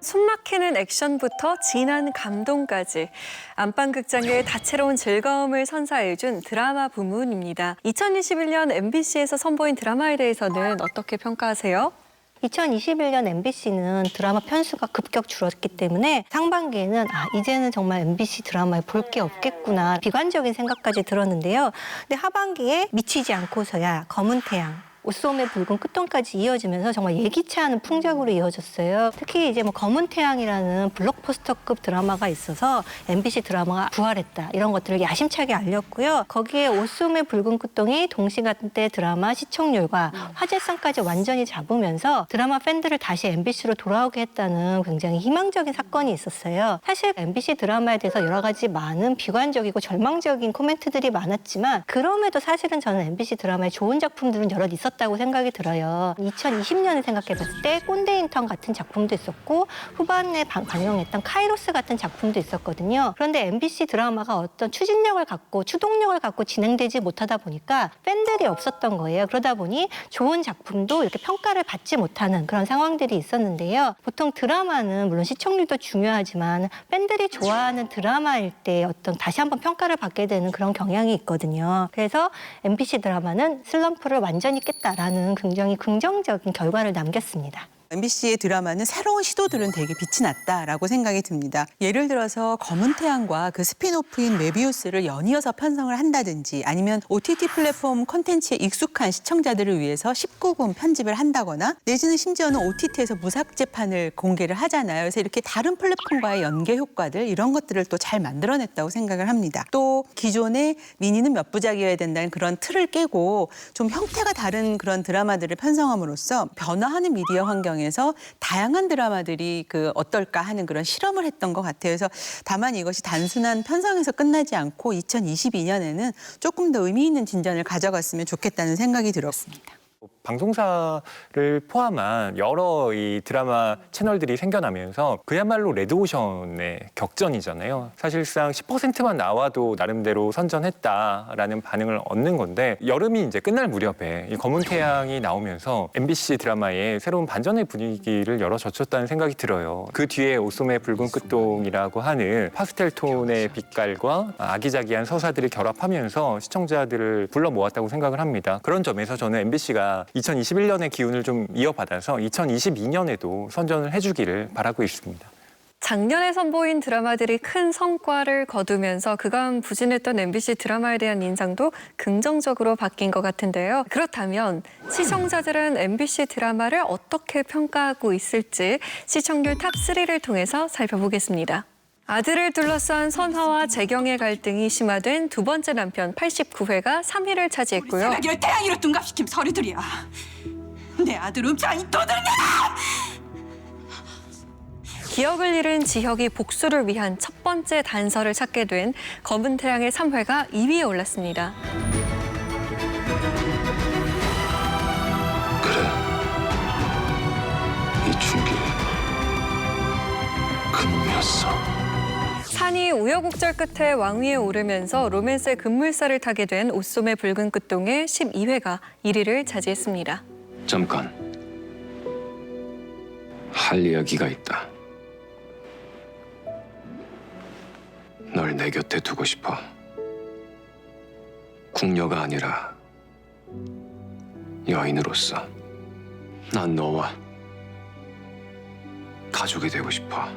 숨막히는 액션부터 진한 감동까지 안방극장의 다채로운 즐거움을 선사해준 드라마 부문입니다. 2021년 MBC에서 선보인 드라마에 대해서는 어떻게 평가하세요? 2021년 MBC는 드라마 편수가 급격 줄었기 때문에 상반기에는 이제는 정말 MBC 드라마에 볼 게 없겠구나 비관적인 생각까지 들었는데요. 근데 하반기에 미치지 않고서야, 검은 태양, 옷소매 붉은 끝동까지 이어지면서 정말 예기치 않은 풍작으로 이어졌어요. 특히 이제 검은 태양이라는 블록버스터급 드라마가 있어서 MBC 드라마가 부활했다, 이런 것들을 야심차게 알렸고요. 거기에 옷소매 붉은 끝동이 동시간대 드라마 시청률과 화제성까지 완전히 잡으면서 드라마 팬들을 다시 MBC로 돌아오게 했다는 굉장히 희망적인 사건이 있었어요. 사실 MBC 드라마에 대해서 여러 가지 많은 비관적이고 절망적인 코멘트들이 많았지만 그럼에도 사실은 저는 MBC 드라마에 좋은 작품들은 여럿 있었다고 생각이 들어요. 2020년을 생각해봤을 때 꼰대 인턴 같은 작품도 있었고 후반에 방영했던 카이로스 같은 작품도 있었거든요. 그런데 MBC 드라마가 어떤 추진력을 갖고 추동력을 갖고 진행되지 못하다 보니까 팬들이 없었던 거예요. 그러다 보니 좋은 작품도 이렇게 평가를 받지 못하는 그런 상황들이 있었는데요. 보통 드라마는 물론 시청률도 중요하지만 팬들이 좋아하는 드라마일 때 어떤 다시 한번 평가를 받게 되는 그런 경향이 있거든요. 그래서 MBC 드라마는 슬럼프를 완전히 깼다라는 굉장히 긍정적인 결과를 남겼습니다. MBC의 드라마는 새로운 시도들은 되게 빛이 났다라고 생각이 듭니다. 예를 들어서 검은 태양과 그 스핀오프인 메비우스를 연이어서 편성을 한다든지 아니면 OTT 플랫폼 콘텐츠에 익숙한 시청자들을 위해서 19금 편집을 한다거나 내지는 심지어는 OTT에서 무삭제판을 공개를 하잖아요. 그래서 이렇게 다른 플랫폼과의 연계 효과들 이런 것들을 또 잘 만들어냈다고 생각을 합니다. 또 기존의 미니는 몇 부작이어야 된다는 그런 틀을 깨고 좀 형태가 다른 그런 드라마들을 편성함으로써 변화하는 미디어 환경 에서 다양한 드라마들이 어떨까 하는 그런 실험을 했던 것 같아요. 그래서 다만 이것이 단순한 편성에서 끝나지 않고 2022년에는 조금 더 의미 있는 진전을 가져갔으면 좋겠다는 생각이 들었습니다. 방송사를 포함한 여러 이 드라마 채널들이 생겨나면서 그야말로 레드오션의 격전이잖아요. 사실상 10%만 나와도 나름대로 선전했다라는 반응을 얻는 건데 여름이 이제 끝날 무렵에 이 검은 태양이 나오면서 MBC 드라마에 새로운 반전의 분위기를 열어젖혔다는 생각이 들어요. 그 뒤에 옷소매 붉은 끝동이라고 하는 파스텔 톤의 빛깔과 아기자기한 서사들이 결합하면서 시청자들을 불러 모았다고 생각을 합니다. 그런 점에서 저는 MBC가 2021년의 기운을 좀 이어받아서 2022년에도 선전을 해주기를 바라고 있습니다. 작년에 선보인 드라마들이 큰 성과를 거두면서 그간 부진했던 MBC 드라마에 대한 인상도 긍정적으로 바뀐 것 같은데요. 그렇다면 시청자들은 MBC 드라마를 어떻게 평가하고 있을지 시청률 탑3를 통해서 살펴보겠습니다. 아들을 둘러싼 선화와 재경의 갈등이 심화된 두 번째 남편 89회가 3위를 차지했고요. 세라기를 태양이로 둔갑시킨 서류들이야. 내 아들 음장이 도둑이야! 기억을 잃은 지혁이 복수를 위한 첫 번째 단서를 찾게 된 검은 태양의 3회가 2위에 올랐습니다. 그래, 이춘기 그놈이었어. 산이 우여곡절 끝에 왕위에 오르면서 로맨스의 급물살을 타게 된 옷소매 붉은 끝동의 12회가 1위를 차지했습니다. 잠깐, 할 이야기가 있다. 널 내 곁에 두고 싶어. 궁녀가 아니라 여인으로서 난 너와 가족이 되고 싶어.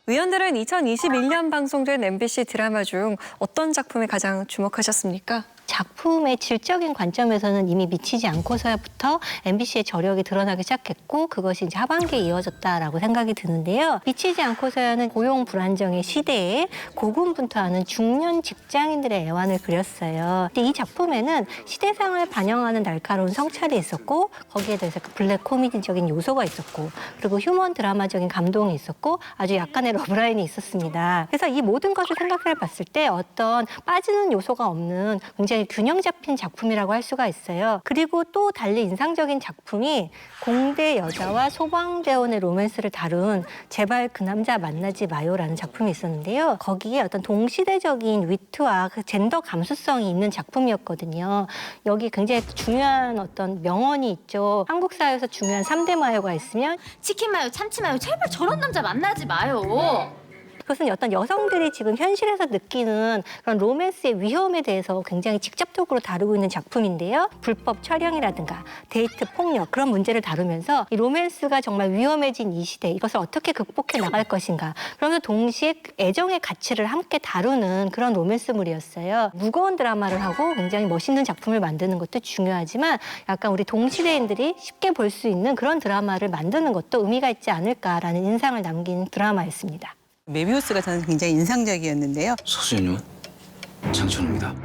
의원들은 2021년 방송된 MBC 드라마 중 어떤 작품에 가장 주목하셨습니까? 작품의 질적인 관점에서는 이미 미치지 않고서야부터 MBC의 저력이 드러나기 시작했고 그것이 이제 하반기에 이어졌다라고 생각이 드는데요. 미치지 않고서야는 고용 불안정의 시대에 고군분투하는 중년 직장인들의 애환을 그렸어요. 근데 이 작품에는 시대상을 반영하는 날카로운 성찰이 있었고 거기에 대해서 블랙 코미디적인 요소가 있었고 그리고 휴먼 드라마적인 감동이 있었고 아주 약간의 러브라인이 있었습니다. 그래서 이 모든 것을 생각해 봤을 때 어떤 빠지는 요소가 없는 굉장히 굉장히 균형 잡힌 작품이라고 할 수가 있어요. 그리고 또 달리 인상적인 작품이 공대 여자와 소방대원의 로맨스를 다룬 제발 그 남자 만나지 마요라는 작품이 있었는데요. 거기에 어떤 동시대적인 위트와 그 젠더 감수성이 있는 작품이었거든요. 여기 굉장히 중요한 어떤 명언이 있죠. 한국 사회에서 중요한 3대 마요가 있으면 치킨 마요, 참치 마요, 제발 저런 남자 만나지 마요. 그것은 어떤 여성들이 지금 현실에서 느끼는 그런 로맨스의 위험에 대해서 굉장히 직접적으로 다루고 있는 작품인데요. 불법 촬영이라든가 데이트 폭력 그런 문제를 다루면서 이 로맨스가 정말 위험해진 이 시대 이것을 어떻게 극복해 나갈 것인가. 그러면서 동시에 애정의 가치를 함께 다루는 그런 로맨스물이었어요. 무거운 드라마를 하고 굉장히 멋있는 작품을 만드는 것도 중요하지만 약간 우리 동시대인들이 쉽게 볼 수 있는 그런 드라마를 만드는 것도 의미가 있지 않을까라는 인상을 남긴 드라마였습니다. 메비우스가 저는 굉장히 인상적이었는데요. 서수연요? 장천우입니다.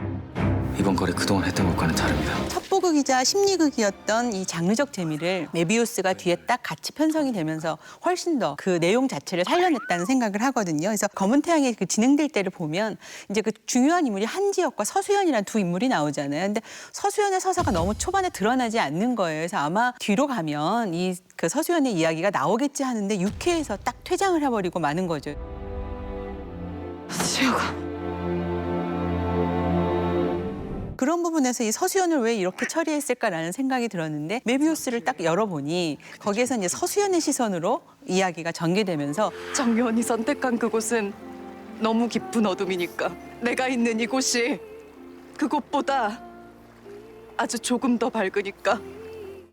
이번 거래 그동안 했던 것과는 다릅니다. 첩보극이자 심리극이었던 이 장르적 재미를 메비우스가 뒤에 딱 같이 편성이 되면서 훨씬 더 그 내용 자체를 살려냈다는 생각을 하거든요. 그래서 검은 태양이 그 진행될 때를 보면 이제 그 중요한 인물이 한지혁과 서수연이라는 두 인물이 나오잖아요. 근데 서수연의 서사가 너무 초반에 드러나지 않는 거예요. 그래서 아마 뒤로 가면 이 그 서수연의 이야기가 나오겠지 하는데 6회에서 딱 퇴장을 해버리고 마는 거죠. 지혁아. 그런 부분에서 이 서수연을 왜 이렇게 처리했을까라는 생각이 들었는데 메비우스를 딱 열어보니 거기에서 이제 서수연의 시선으로 이야기가 전개되면서 정연이 선택한 그곳은 너무 깊은 어둠이니까 내가 있는 이곳이 그곳보다 아주 조금 더 밝으니까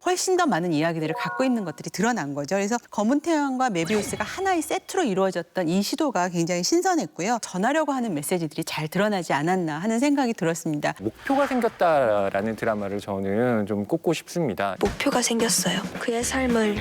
훨씬 더 많은 이야기들을 갖고 있는 것들이 드러난 거죠. 그래서 검은 태양과 메비우스가 하나의 세트로 이루어졌던 이 시도가 굉장히 신선했고요. 전하려고 하는 메시지들이 잘 드러나지 않았나 하는 생각이 들었습니다. 목표가 생겼다라는 드라마를 저는 좀 꼽고 싶습니다. 목표가 생겼어요. 그의 삶을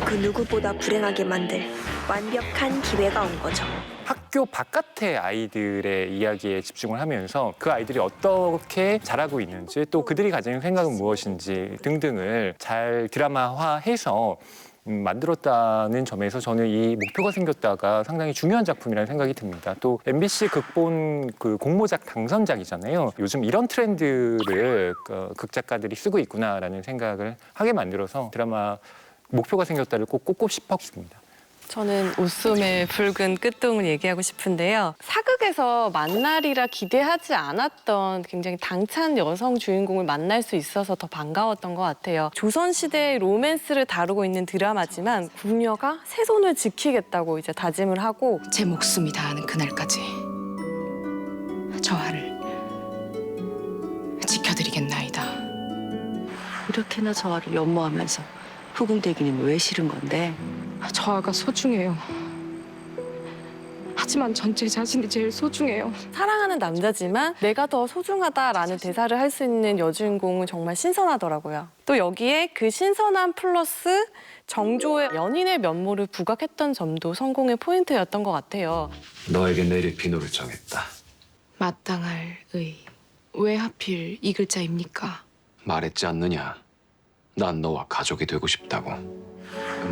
그 누구보다 불행하게 만들 완벽한 기회가 온 거죠. 학교 바깥의 아이들의 이야기에 집중을 하면서 그 아이들이 어떻게 자라고 있는지 또 그들이 가지는 생각은 무엇인지 등등을 잘 드라마화해서 만들었다는 점에서 저는 이 목표가 생겼다가 상당히 중요한 작품이라는 생각이 듭니다. 또 MBC 극본 그 공모작 당선작이잖아요. 요즘 이런 트렌드를 극작가들이 쓰고 있구나라는 생각을 하게 만들어서 드라마 목표가 생겼다를 꼭 꼽고 싶었습니다. 저는 웃음의 붉은 끝동을 얘기하고 싶은데요. 사극에서 만나리라 기대하지 않았던 굉장히 당찬 여성 주인공을 만날 수 있어서 더 반가웠던 것 같아요. 조선시대의 로맨스를 다루고 있는 드라마지만 궁녀가 새 손을 지키겠다고 이제 다짐을 하고 제 목숨이 다하는 그날까지 저 아를 지켜드리겠나이다. 이렇게나 저 아를 연모하면서 후궁대기는 왜 싫은 건데? 저 아가 소중해요. 하지만 전 제 자신이 제일 소중해요. 사랑하는 남자지만 내가 더 소중하다라는 대사를 할 수 있는 여주인공은 정말 신선하더라고요. 또 여기에 그 신선함 플러스 정조의 연인의 면모를 부각했던 점도 성공의 포인트였던 것 같아요. 너에게 내릴 비노를 정했다. 마땅할 의. 왜 하필 이 글자입니까? 말했지 않느냐. 난 너와 가족이 되고 싶다고.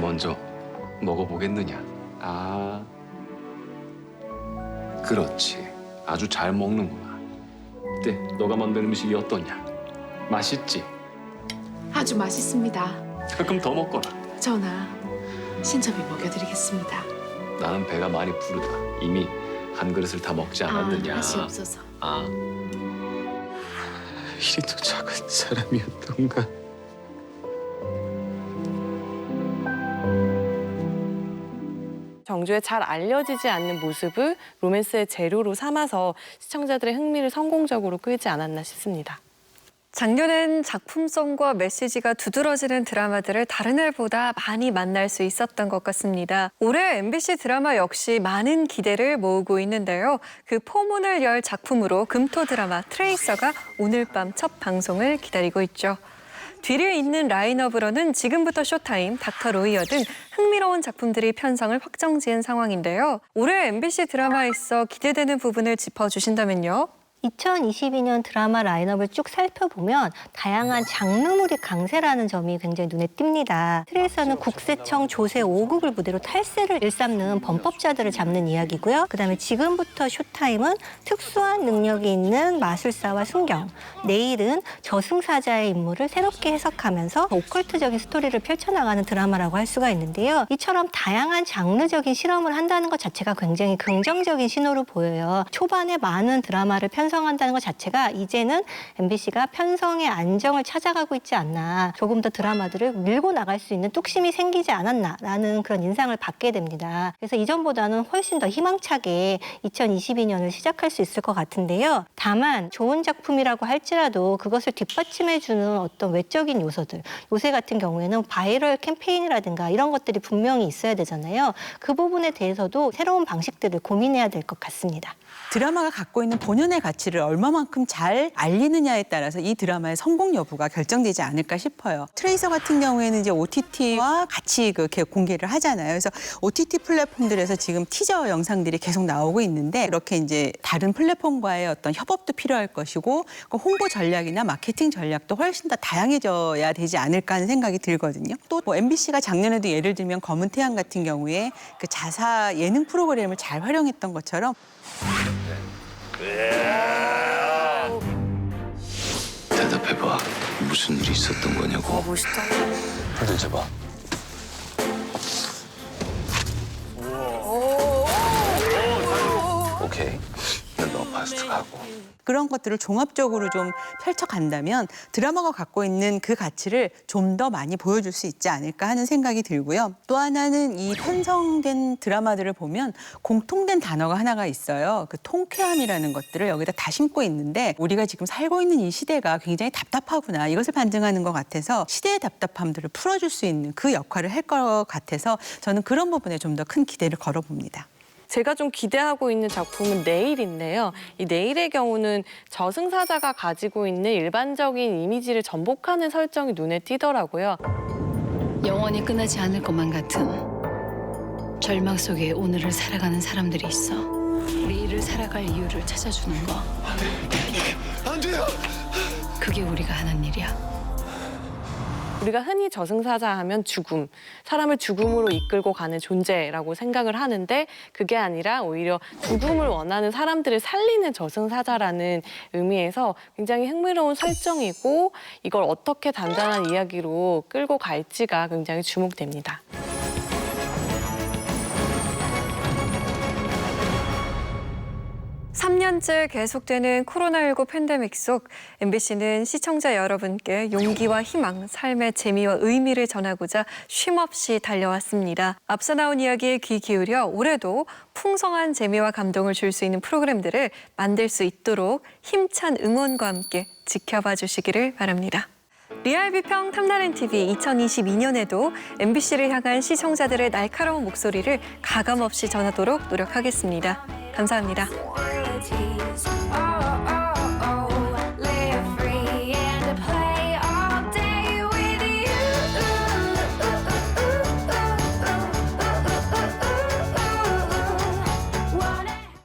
먼저 먹어보겠느냐? 아, 그렇지. 아주 잘 먹는구나. 어때? 너가 만든 음식이 어떠냐? 맛있지? 아주 맛있습니다. 그럼 더 먹거라. 전하, 신첩이 먹여드리겠습니다. 나는 배가 많이 부르다. 이미 한 그릇을 다 먹지 않았느냐? 맛이 없어서. 아, 이리도 작은 사람이었던가? 정조의 잘 알려지지 않는 모습을 로맨스의 재료로 삼아서 시청자들의 흥미를 성공적으로 끌지 않았나 싶습니다. 작년엔 작품성과 메시지가 두드러지는 드라마들을 다른 해보다 많이 만날 수 있었던 것 같습니다. 올해 MBC 드라마 역시 많은 기대를 모으고 있는데요. 그 포문을 열 작품으로 금토 드라마 트레이서가 오늘 밤 첫 방송을 기다리고 있죠. 뒤를 잇는 라인업으로는 지금부터 쇼타임, 닥터 로이어 등 흥미로운 작품들이 편성을 확정 지은 상황인데요. 올해 MBC 드라마에 있어 기대되는 부분을 짚어주신다면요? 2022년 드라마 라인업을 쭉 살펴보면 다양한 장르물이 강세라는 점이 굉장히 눈에 띕니다. 트레이서는 국세청 조세 5국을 무대로 탈세를 일삼는 범법자들을 잡는 이야기고요. 그다음에 지금부터 쇼타임은 특수한 능력이 있는 마술사와 순경, 내일은 저승사자의 인물을 새롭게 해석하면서 오컬트적인 스토리를 펼쳐나가는 드라마라고 할 수가 있는데요. 이처럼 다양한 장르적인 실험을 한다는 것 자체가 굉장히 긍정적인 신호로 보여요. 초반에 많은 드라마를 편성한다는 것 자체가 이제는 MBC가 편성의 안정을 찾아가고 있지 않나, 조금 더 드라마들을 밀고 나갈 수 있는 뚝심이 생기지 않았나라는 그런 인상을 받게 됩니다. 그래서 이전보다는 훨씬 더 희망차게 2022년을 시작할 수 있을 것 같은데요. 다만 좋은 작품이라고 할지라도 그것을 뒷받침해주는 어떤 외적인 요소들, 요새 같은 경우에는 바이럴 캠페인이라든가 이런 것들이 분명히 있어야 되잖아요. 그 부분에 대해서도 새로운 방식들을 고민해야 될 것 같습니다. 드라마가 갖고 있는 본연의 가치를 얼마만큼 잘 알리느냐에 따라서 이 드라마의 성공 여부가 결정되지 않을까 싶어요. 트레이서 같은 경우에는 이제 OTT와 같이 공개를 하잖아요. 그래서 OTT 플랫폼들에서 지금 티저 영상들이 계속 나오고 있는데, 이렇게 이제 다른 플랫폼과의 어떤 협업도 필요할 것이고, 홍보 전략이나 마케팅 전략도 훨씬 더 다양해져야 되지 않을까 하는 생각이 들거든요. 또 MBC가 작년에도 예를 들면 검은 태양 같은 경우에 그 자사 예능 프로그램을 잘 활용했던 것처럼 대답해봐. 무슨 일이 있었던 거냐고. 멋있다. 흔들어봐. 오케이. 너 파스트 가고. 그런 것들을 종합적으로 좀 펼쳐간다면 드라마가 갖고 있는 그 가치를 좀 더 많이 보여줄 수 있지 않을까 하는 생각이 들고요. 또 하나는 이 편성된 드라마들을 보면 공통된 단어가 하나가 있어요. 그 통쾌함이라는 것들을 여기다 다 심고 있는데, 우리가 지금 살고 있는 이 시대가 굉장히 답답하구나, 이것을 반증하는 것 같아서 시대의 답답함들을 풀어줄 수 있는 그 역할을 할 것 같아서 저는 그런 부분에 좀 더 큰 기대를 걸어봅니다. 제가 좀 기대하고 있는 작품은 내일인데요. 이 내일의 경우는 저승사자가 가지고 있는 일반적인 이미지를 전복하는 설정이 눈에 띄더라고요. 영원히 끝나지 않을 것만 같은 절망 속에 오늘을 살아가는 사람들이 있어. 내일을 살아갈 이유를 찾아주는 거. 안 돼요. 그게 우리가 하는 일이야. 우리가 흔히 저승사자 하면 죽음, 사람을 죽음으로 이끌고 가는 존재라고 생각을 하는데, 그게 아니라 오히려 죽음을 원하는 사람들을 살리는 저승사자라는 의미에서 굉장히 흥미로운 설정이고, 이걸 어떻게 단단한 이야기로 끌고 갈지가 굉장히 주목됩니다. 3년째 계속되는 코로나19 팬데믹 속 MBC는 시청자 여러분께 용기와 희망, 삶의 재미와 의미를 전하고자 쉼없이 달려왔습니다. 앞서 나온 이야기에 귀 기울여 올해도 풍성한 재미와 감동을 줄 수 있는 프로그램들을 만들 수 있도록 힘찬 응원과 함께 지켜봐 주시기를 바랍니다. 리얼 비평 탐나는 TV 2022년에도 MBC를 향한 시청자들의 날카로운 목소리를 가감없이 전하도록 노력하겠습니다. 감사합니다.